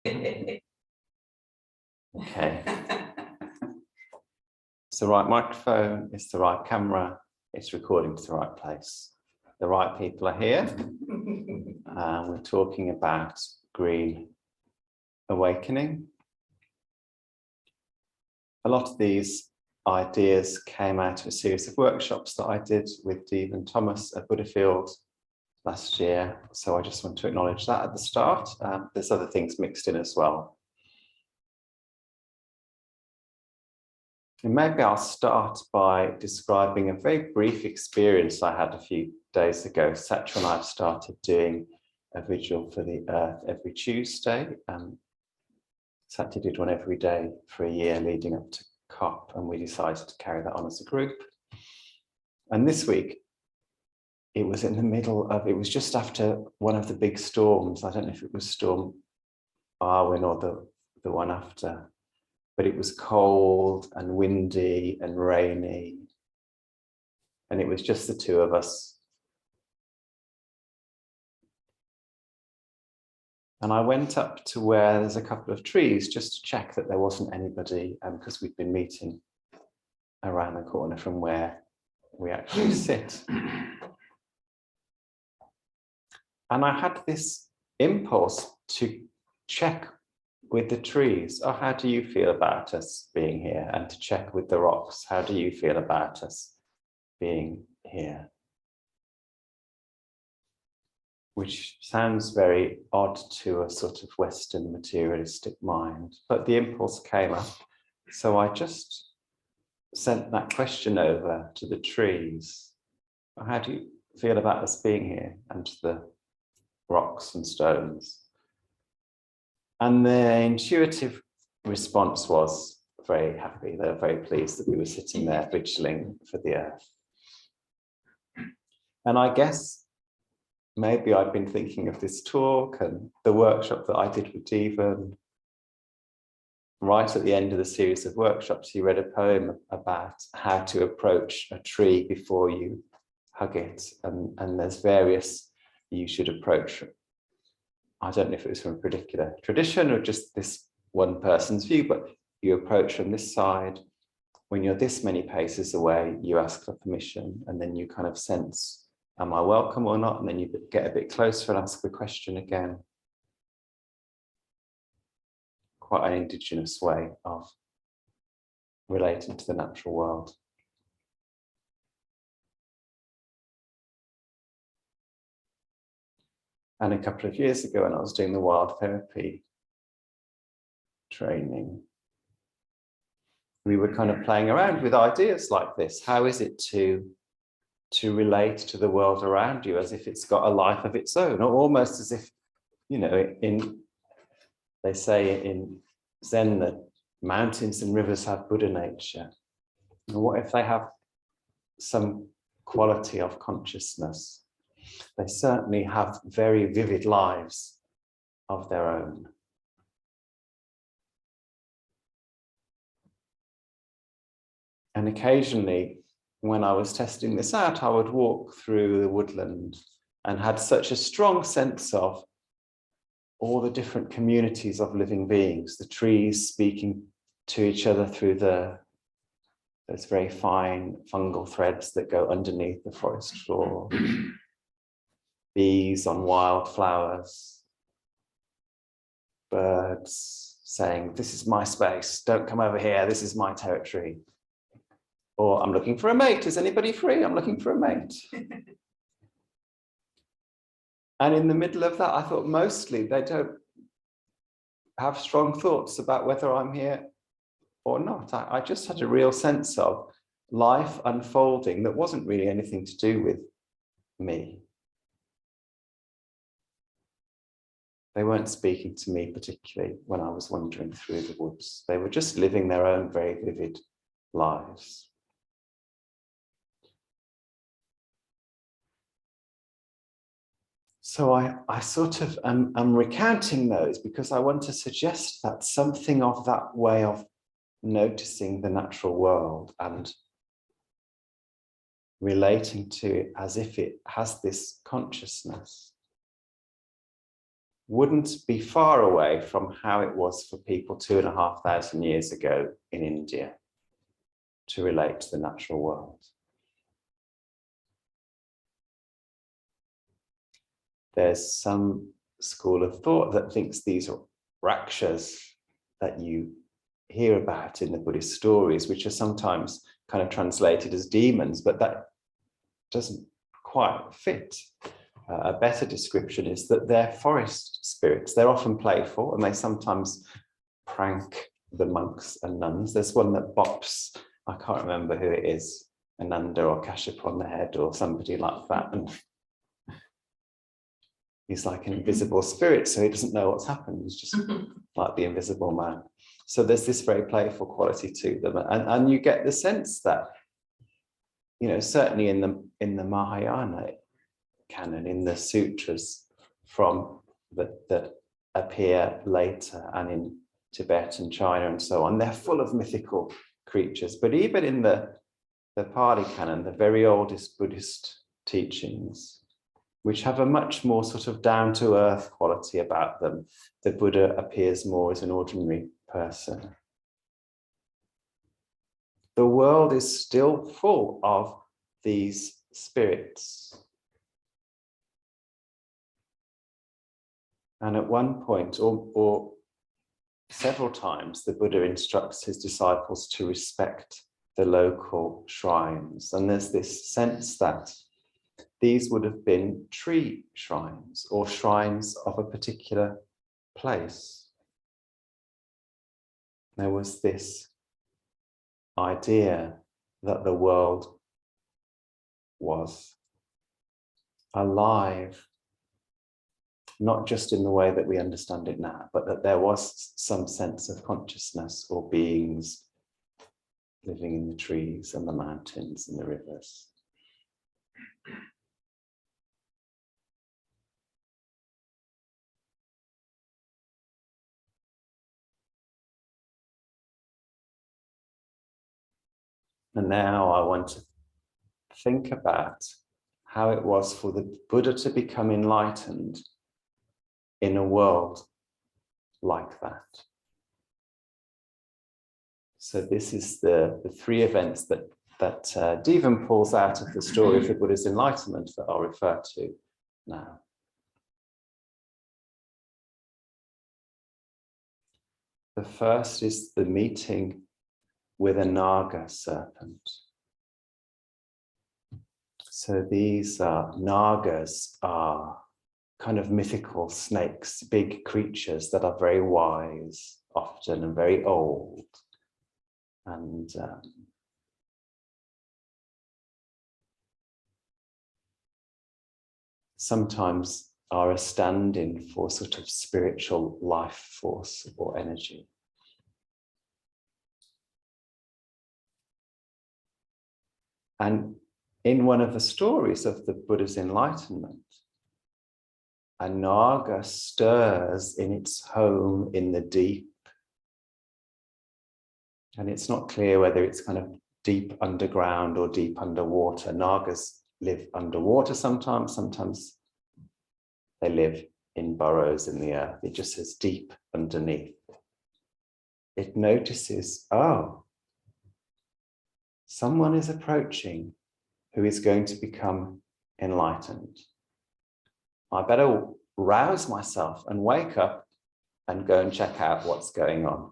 Okay. It's the right microphone, it's the right camera, it's recording to the right place. The right people are here. We're talking about green awakening. A lot of these ideas came out of a series of workshops that I did with Dave and Thomas at Buddhafield last year. So I just want to acknowledge that at the start. There's other things mixed in as well. And maybe I'll start by describing a very brief experience I had a few days ago. Satya and I have started doing a vigil for the earth every Tuesday. Satya did one every day for a year leading up to COP, and we decided to carry that on as a group. And this week, it was in the middle of, it was just after one of the big storms. I don't know if it was Storm Arwen or the one after. But it was cold and windy and rainy. And it was just the two of us. And I went up to where there's a couple of trees just to check that there wasn't anybody, because we'd been meeting around the corner from where we actually sit. And I had this impulse to check with the trees, oh, how do you feel about us being here? And to check with the rocks, how do you feel about us being here? Which sounds very odd to a sort of Western materialistic mind, but the impulse came up. So I just sent that question over to the trees. How do you feel about us being here? And to the rocks and stones. And the intuitive response was very happy. They were very pleased that we were sitting there vigiling for the earth. And I guess maybe I'd been thinking of this talk and the workshop that I did with Devan. Right at the end of the series of workshops, he read a poem about how to approach a tree before you hug it. And there's various, you should approach. I don't know if it was from a particular tradition or just this one person's view, but you approach from this side. When you're this many paces away, you ask for permission, and then you kind of sense, am I welcome or not? And then you get a bit closer and ask the question again. Quite an indigenous way of relating to the natural world. And a couple of years ago, when I was doing the wild therapy training, we were kind of playing around with ideas like this. How is it to relate to the world around you as if it's got a life of its own, or almost as if, you know, they say in Zen that mountains and rivers have Buddha nature. And what if they have some quality of consciousness? They certainly have very vivid lives of their own. And occasionally, when I was testing this out, I would walk through the woodland and had such a strong sense of all the different communities of living beings, the trees speaking to each other through those very fine fungal threads that go underneath the forest floor. Bees on wildflowers, birds saying, this is my space, don't come over here, this is my territory. Or I'm looking for a mate, is anybody free? I'm looking for a mate. And in the middle of that, I thought mostly they don't have strong thoughts about whether I'm here or not. I just had a real sense of life unfolding that wasn't really anything to do with me. They weren't speaking to me particularly when I was wandering through the woods. They were just living their own very vivid lives. So I sort of am recounting those because I want to suggest that something of that way of noticing the natural world and relating to it as if it has this consciousness wouldn't be far away from how it was for people 2,500 years ago in India to relate to the natural world. There's some school of thought that thinks these rakshas that you hear about in the Buddhist stories, which are sometimes kind of translated as demons, but that doesn't quite fit. A better description is that they're forest spirits. They're often playful and they sometimes prank the monks and nuns. There's one that bops, I can't remember who it is, Ananda or Kashyapa on the head or somebody like that. And he's like an invisible spirit, so he doesn't know what's happened. He's just like the invisible man. So there's this very playful quality to them. And you get the sense that, you know, certainly in the Mahayana canon, in the sutras from that appear later and in Tibet and China and so on, they're full of mythical creatures. But even in the Pali canon, the very oldest Buddhist teachings, which have a much more sort of down-to-earth quality about them, the Buddha appears more as an ordinary person. The world is still full of these spirits. And at one point, or several times, the Buddha instructs his disciples to respect the local shrines. And there's this sense that these would have been tree shrines or shrines of a particular place. There was this idea that the world was alive, not just in the way that we understand it now, but that there was some sense of consciousness or beings living in the trees and the mountains and the rivers. And now I want to think about how it was for the Buddha to become enlightened in a world like that. So this is the three events that Devan pulls out of the story of the Buddha's enlightenment that I'll refer to now. The first is the meeting with a Naga serpent. So these Nagas are kind of mythical snakes, big creatures that are very wise often and very old. And sometimes are a stand-in for sort of spiritual life force or energy. And in one of the stories of the Buddha's enlightenment, a Naga stirs in its home in the deep. And it's not clear whether it's kind of deep underground or deep underwater. Nagas live underwater sometimes, sometimes they live in burrows in the earth. It just says deep underneath. It notices, oh, someone is approaching who is going to become enlightened. I better rouse myself and wake up and go and check out what's going on.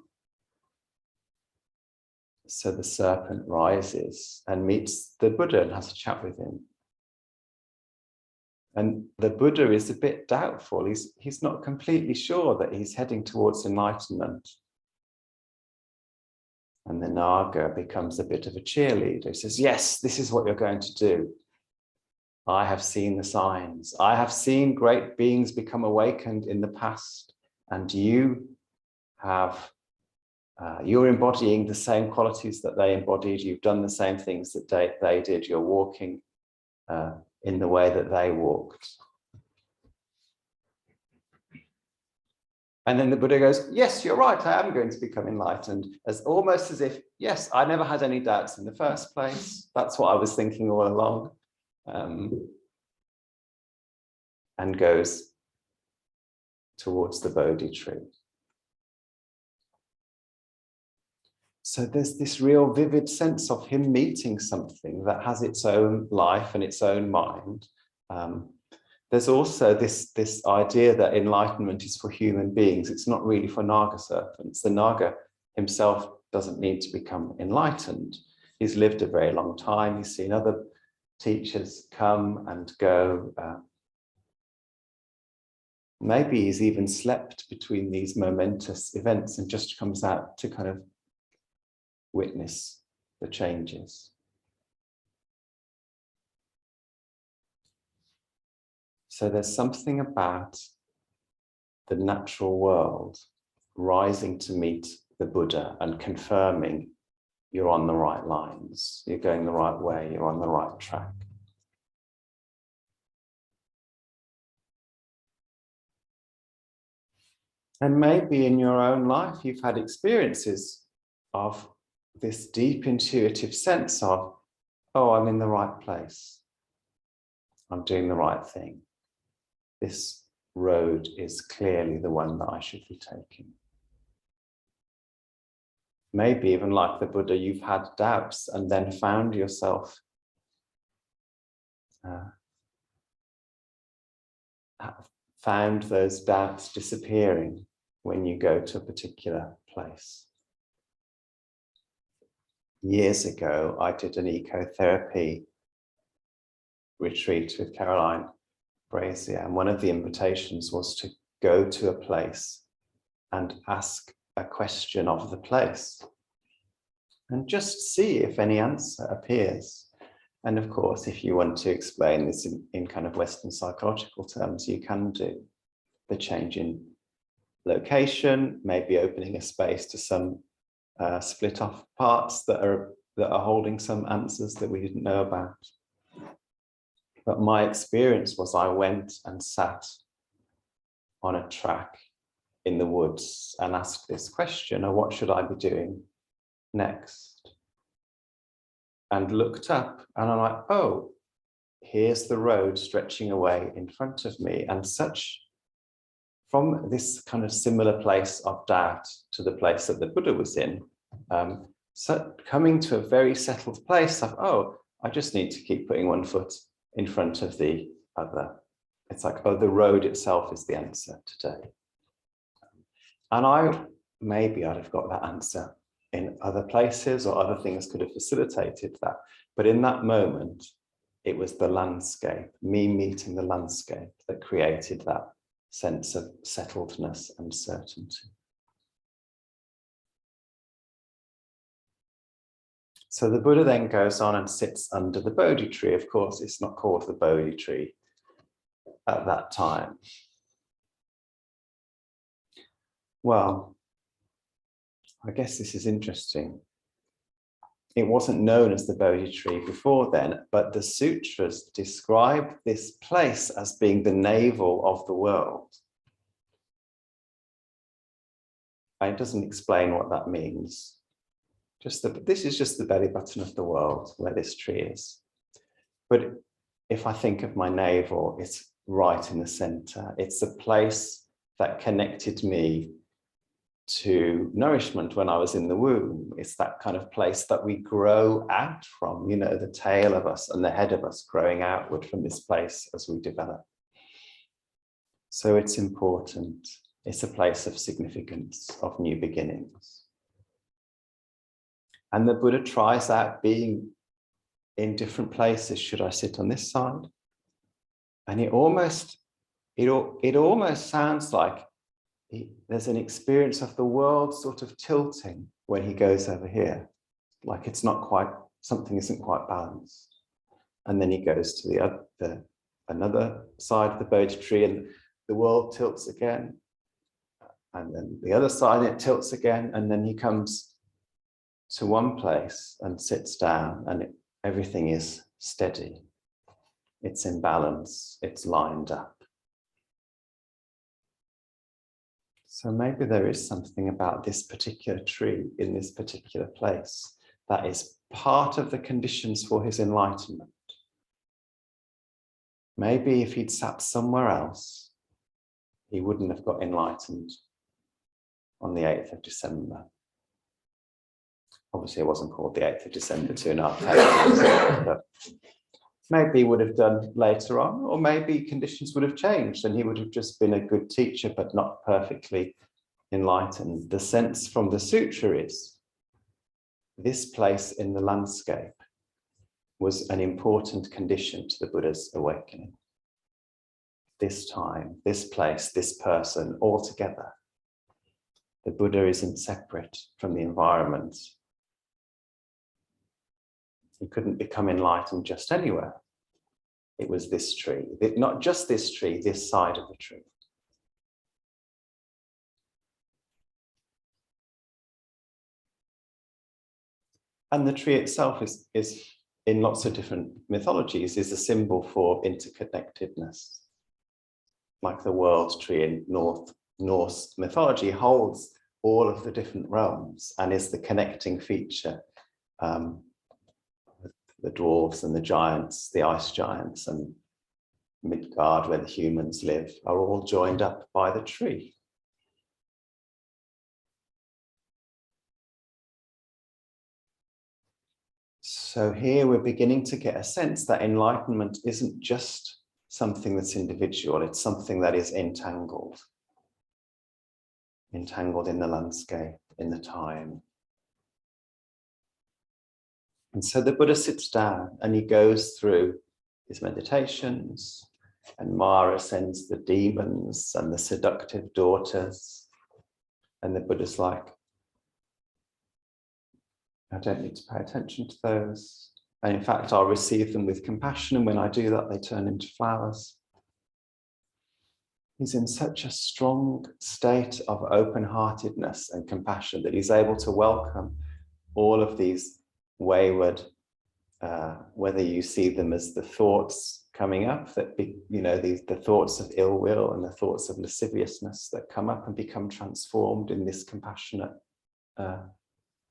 So the serpent rises and meets the Buddha and has a chat with him. And the Buddha is a bit doubtful. He's not completely sure that he's heading towards enlightenment. And the Naga becomes a bit of a cheerleader. He says, yes, this is what you're going to do. I have seen the signs. I have seen great beings become awakened in the past. And you have, you're embodying the same qualities that they embodied. You've done the same things that they did. You're walking in the way that they walked. And then the Buddha goes, yes, you're right, I am going to become enlightened, as almost as if, yes, I never had any doubts in the first place. That's what I was thinking all along. And goes towards the Bodhi tree. So there's this real vivid sense of him meeting something that has its own life and its own mind. There's also this idea that enlightenment is for human beings. It's not really for Naga serpents. The Naga himself doesn't need to become enlightened. He's lived a very long time. He's seen other teachers come and go. Maybe he's even slept between these momentous events and just comes out to kind of witness the changes. So there's something about the natural world rising to meet the Buddha and confirming you're on the right lines, you're going the right way, you're on the right track. And maybe in your own life, you've had experiences of this deep intuitive sense of, oh, I'm in the right place. I'm doing the right thing. This road is clearly the one that I should be taking. Maybe even like the Buddha, you've had doubts and then found yourself found those doubts disappearing when you go to a particular place. Years ago, I did an ecotherapy retreat with Caroline Brazier, and one of the invitations was to go to a place and ask a question of the place and just see if any answer appears. And of course, if you want to explain this in kind of Western psychological terms, you can do. The change in location, maybe opening a space to some split off parts that are holding some answers that we didn't know about. But my experience was I went and sat on a track in the woods and asked this question of what should I be doing next? And looked up and I'm like, oh, here's the road stretching away in front of me. And such, from this kind of similar place of doubt to the place that the Buddha was in, so coming to a very settled place of, oh, I just need to keep putting one foot in front of the other. It's like, oh, the road itself is the answer today. And maybe I'd have got that answer in other places, or other things could have facilitated that. But in that moment, it was the landscape, me meeting the landscape, that created that sense of settledness and certainty. So the Buddha then goes on and sits under the Bodhi tree. Of course, it's not called the Bodhi tree at that time. Well, I guess this is interesting. It wasn't known as the Bodhi tree before then, but the sutras describe this place as being the navel of the world. And it doesn't explain what that means. This is just the belly button of the world where this tree is. But if I think of my navel, it's right in the center. It's a place that connected me to nourishment when I was in the womb. It's that kind of place that we grow out from, you know, the tail of us and the head of us growing outward from this place as we develop. So it's important. It's a place of significance, of new beginnings. And the Buddha tries out being in different places. Should I sit on this side? And it almost sounds like there's an experience of the world sort of tilting when he goes over here, like it's not quite, something isn't quite balanced. And then he goes to another side of the Bodhi tree and the world tilts again. And then the other side, it tilts again. And then he comes to one place and sits down and everything is steady. It's in balance, it's lined up. So maybe there is something about this particular tree in this particular place that is part of the conditions for his enlightenment. Maybe if he'd sat somewhere else, he wouldn't have got enlightened on the 8th of December. Obviously, it wasn't called the 8th of December 2.5 days, but maybe he would have done later on, or maybe conditions would have changed and he would have just been a good teacher, but not perfectly enlightened. The sense from the sutra is this place in the landscape was an important condition to the Buddha's awakening. This time, this place, this person, all together. The Buddha isn't separate from the environment. He couldn't become enlightened just anywhere. It was this tree, not just this tree, this side of the tree. And the tree itself is in lots of different mythologies, is a symbol for interconnectedness. Like the world tree in Norse mythology holds all of the different realms and is the connecting feature. The dwarves and the giants, the ice giants, and Midgard, where the humans live, are all joined up by the tree. So here we're beginning to get a sense that enlightenment isn't just something that's individual, it's something that is entangled in the landscape, in the time. And so the Buddha sits down and he goes through his meditations, and Mara sends the demons and the seductive daughters. And the Buddha's like, I don't need to pay attention to those. And in fact, I'll receive them with compassion. And when I do that, they turn into flowers. He's in such a strong state of open-heartedness and compassion that he's able to welcome all of these wayward, whether you see them as the thoughts coming up, that the thoughts of ill will and the thoughts of lasciviousness that come up and become transformed in this compassionate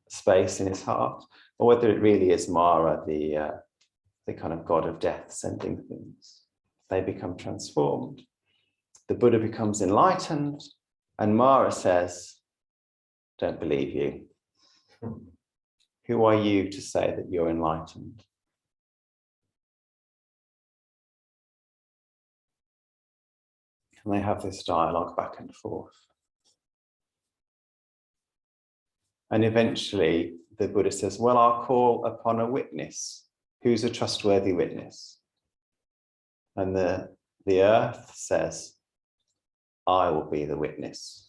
space in his heart, or whether it really is Mara, the kind of god of death, sending things. They become transformed. The Buddha becomes enlightened, and Mara says, "Don't believe you. Who are you to say that you're enlightened?" And they have this dialogue back and forth. And eventually the Buddha says, well, I'll call upon a witness. Who's a trustworthy witness? And the earth says, I will be the witness.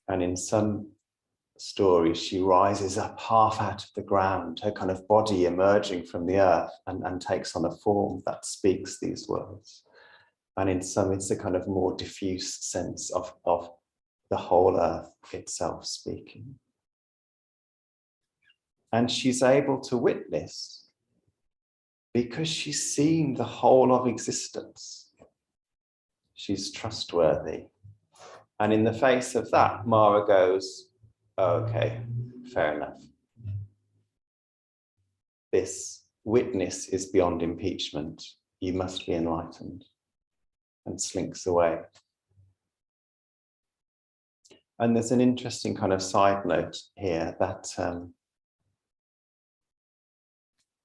And in some stories, she rises up half out of the ground, her kind of body emerging from the earth, and takes on a form that speaks these words. And in some, it's a kind of more diffuse sense of the whole earth itself speaking. And she's able to witness because she's seen the whole of existence. She's trustworthy. And in the face of that, Mara goes, oh, okay, fair enough. This witness is beyond impeachment. You must be enlightened. And slinks away. And there's an interesting kind of side note here that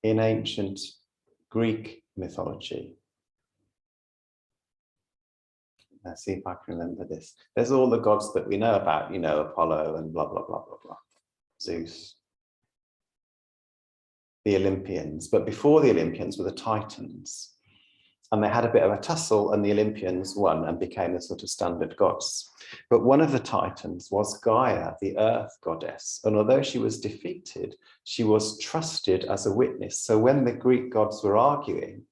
in ancient Greek mythology, let's see if I can remember this. There's all the gods that we know about, Apollo and blah, blah, blah, blah, blah. Zeus. The Olympians. But before the Olympians were the Titans. And they had a bit of a tussle, and the Olympians won and became the sort of standard gods. But one of the Titans was Gaia, the earth goddess. And although she was defeated, she was trusted as a witness. So when the Greek gods were arguing,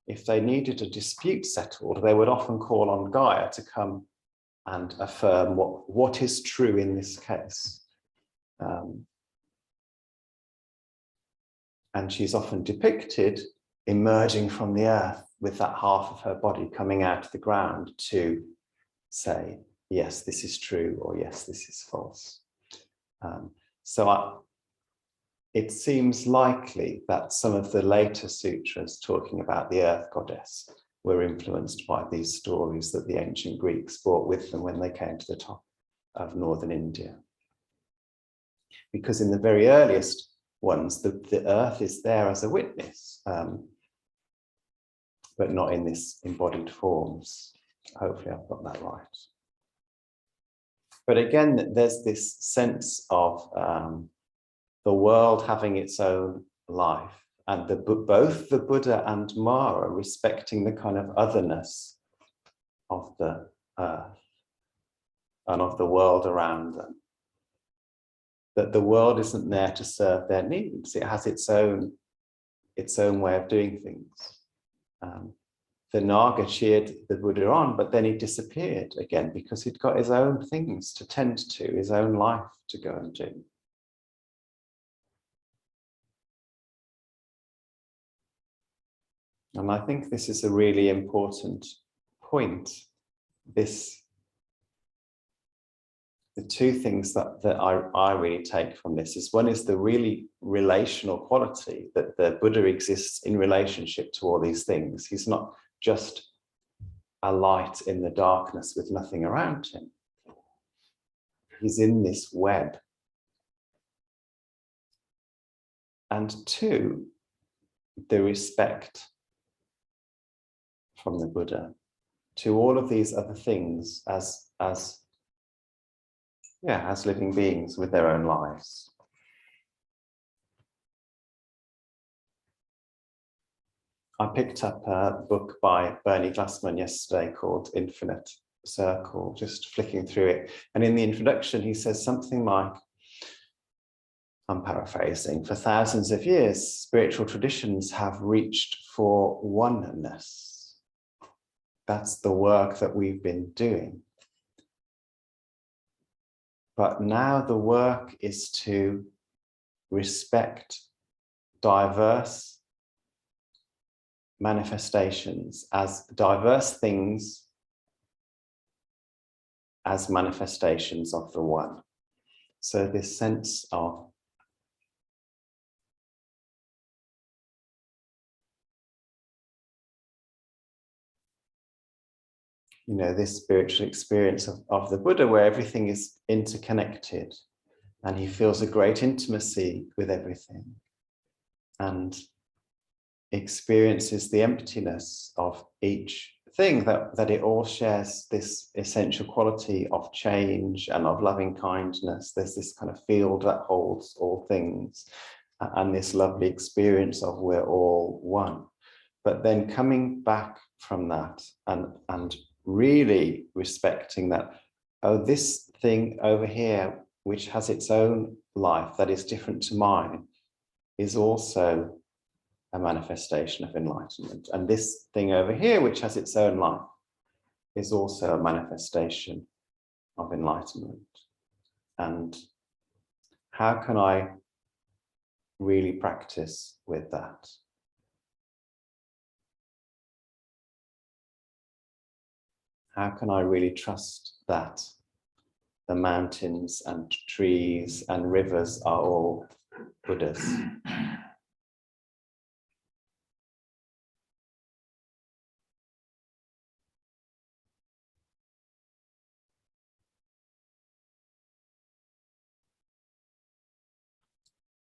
if they needed a dispute settled, they would often call on Gaia to come and affirm what is true in this case. And she's often depicted emerging from the earth with that half of her body coming out of the ground to say, yes, this is true, or yes, this is false. It seems likely that some of the later sutras talking about the earth goddess were influenced by these stories that the ancient Greeks brought with them when they came to the top of northern India. Because in the very earliest ones, the earth is there as a witness, but not in this embodied forms. Hopefully I've got that right. But again, there's this sense of the world having its own life, and both the Buddha and Mara respecting the kind of otherness of the earth and of the world around them. That the world isn't there to serve their needs. It has its own way of doing things. The Naga cheered the Buddha on, but then he disappeared again because he'd got his own things to tend to, his own life to go and do. And I think this is a really important point. The two things that I really take from this is, one is the really relational quality, that the Buddha exists in relationship to all these things. He's not just a light in the darkness with nothing around him. He's in this web. And two, the respect from the Buddha to all of these other things as living beings with their own lives. I picked up a book by Bernie Glassman yesterday called Infinite Circle, just flicking through it. And in the introduction, he says something like, I'm paraphrasing, for thousands of years, spiritual traditions have reached for oneness. That's the work that we've been doing. But now the work is to respect diverse manifestations as diverse things as manifestations of the one. So this sense of this spiritual experience of the Buddha, where everything is interconnected and he feels a great intimacy with everything and experiences the emptiness of each thing, that it all shares this essential quality of change and of loving kindness. There's this kind of field that holds all things and this lovely experience of we're all one. But then coming back from that and really respecting that, oh, this thing over here, which has its own life that is different to mine, is also a manifestation of enlightenment. And this thing over here, which has its own life, is also a manifestation of enlightenment. And how can I really practice with that? How can I really trust that the mountains and trees and rivers are all Buddhas?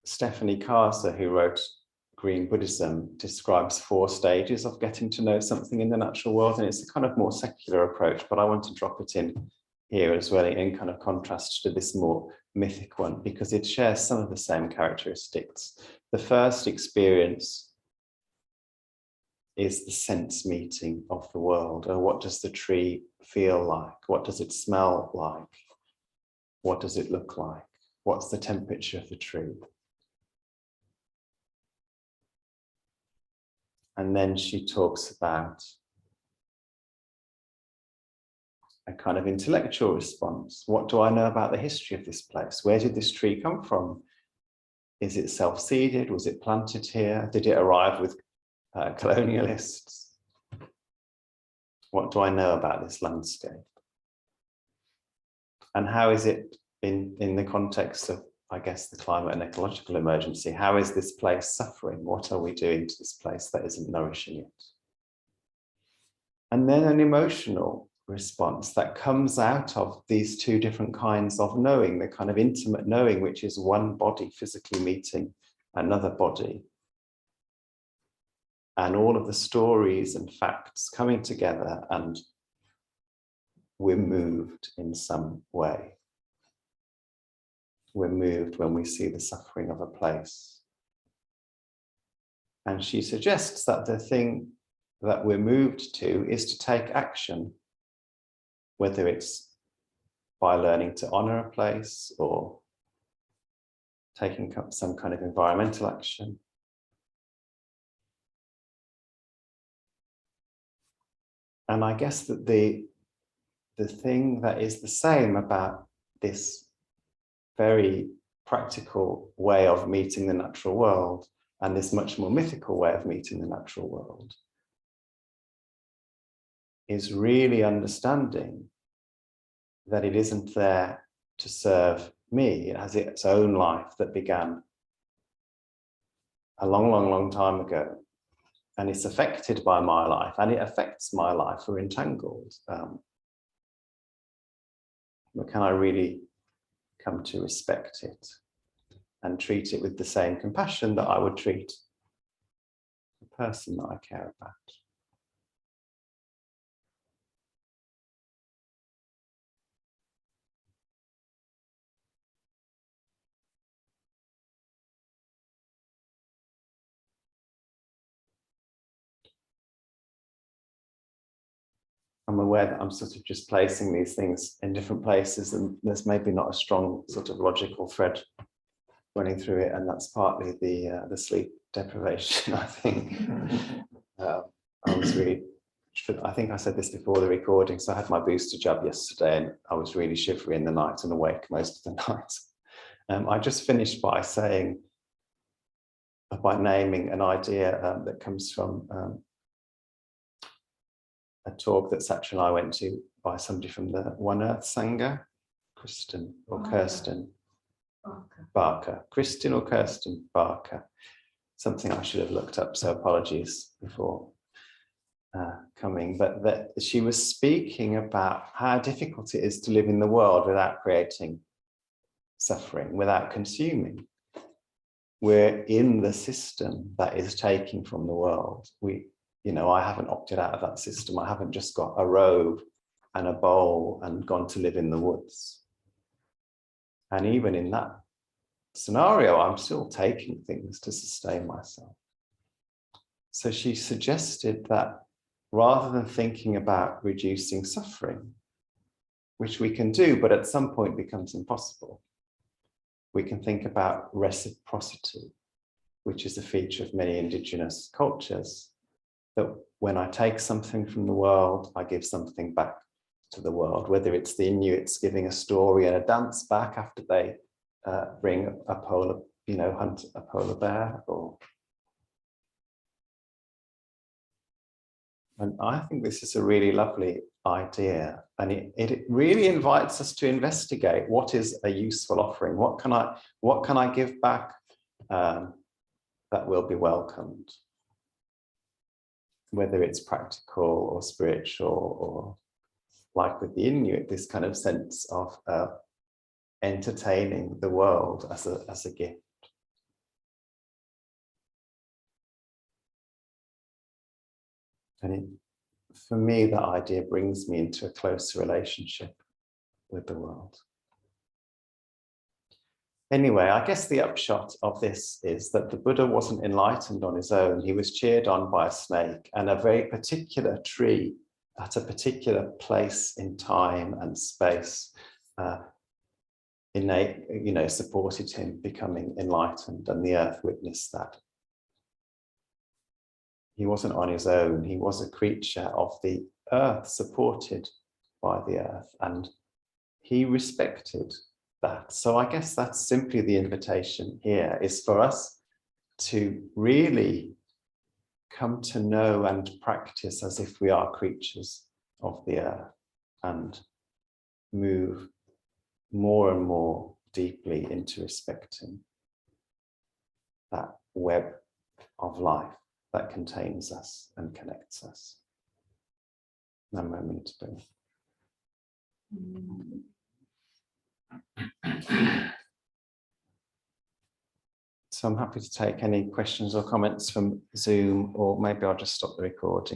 Stephanie Carter, who wrote Green Buddhism, describes 4 stages of getting to know something in the natural world, and it's a kind of more secular approach, but I want to drop it in here as well in kind of contrast to this more mythic one, because it shares some of the same characteristics. The first experience is the sense meeting of the world. Or what does the tree feel like? What does it smell like? What does it look like? What's the temperature of the tree? And then she talks about a kind of intellectual response. What do I know about the history of this place? Where did this tree come from? Is it self-seeded? Was it planted here? Did it arrive with colonialists? What do I know about this landscape? And how is it in the context of, I guess, the climate and ecological emergency? How is this place suffering? What are we doing to this place that isn't nourishing it? And then an emotional response that comes out of these two different kinds of knowing, the kind of intimate knowing, which is one body physically meeting another body, and all of the stories and facts coming together, and we're moved in some way. We're moved when we see the suffering of a place. And she suggests that the thing that we're moved to is to take action, whether it's by learning to honor a place or taking up some kind of environmental action. And I guess that the thing that is the same about this very practical way of meeting the natural world and this much more mythical way of meeting the natural world is really understanding that it isn't there to serve me. It has its own life that began a long, long, long time ago. And it's affected by my life, and it affects my life. We're entangled. But can I really come to respect it and treat it with the same compassion that I would treat the person that I care about? I'm aware that I'm sort of just placing these things in different places, and there's maybe not a strong sort of logical thread running through it, and that's partly the sleep deprivation, I think. I was really, I think I said this before the recording, so I had my booster jab yesterday and I was really shivery in the night and awake most of the night. I just finished by saying, by naming an idea that comes from a talk that Satya and I went to by somebody from the One Earth Sangha, Kristen or Kirsten Barker. Kristen or Kirsten Barker. Something I should have looked up, so apologies before coming. But that she was speaking about how difficult it is to live in the world without creating suffering, without consuming. We're in the system that is taking from the world. I haven't opted out of that system. I haven't just got a robe and a bowl and gone to live in the woods. And even in that scenario, I'm still taking things to sustain myself. So she suggested that rather than thinking about reducing suffering, which we can do, but at some point becomes impossible, we can think about reciprocity, which is a feature of many indigenous cultures, that when I take something from the world, I give something back to the world, whether it's the Inuits giving a story and a dance back after they bring a polar, hunt a polar bear, and I think this is a really lovely idea, and it really invites us to investigate what is a useful offering. What can I give back that will be welcomed, whether it's practical or spiritual, or like with the Inuit, this kind of sense of entertaining the world as a gift. And for me, that idea brings me into a closer relationship with the world. Anyway, I guess the upshot of this is that the Buddha wasn't enlightened on his own. He was cheered on by a snake, and a very particular tree at a particular place in time and space supported him becoming enlightened, and the earth witnessed that. He wasn't on his own. He was a creature of the earth, supported by the earth, and he respected that. So I guess that's simply the invitation here, is for us to really come to know and practice as if we are creatures of the earth, and move more and more deeply into respecting that web of life that contains us and connects us. No moment to be. So I'm happy to take any questions or comments from Zoom, or maybe I'll just stop the recording.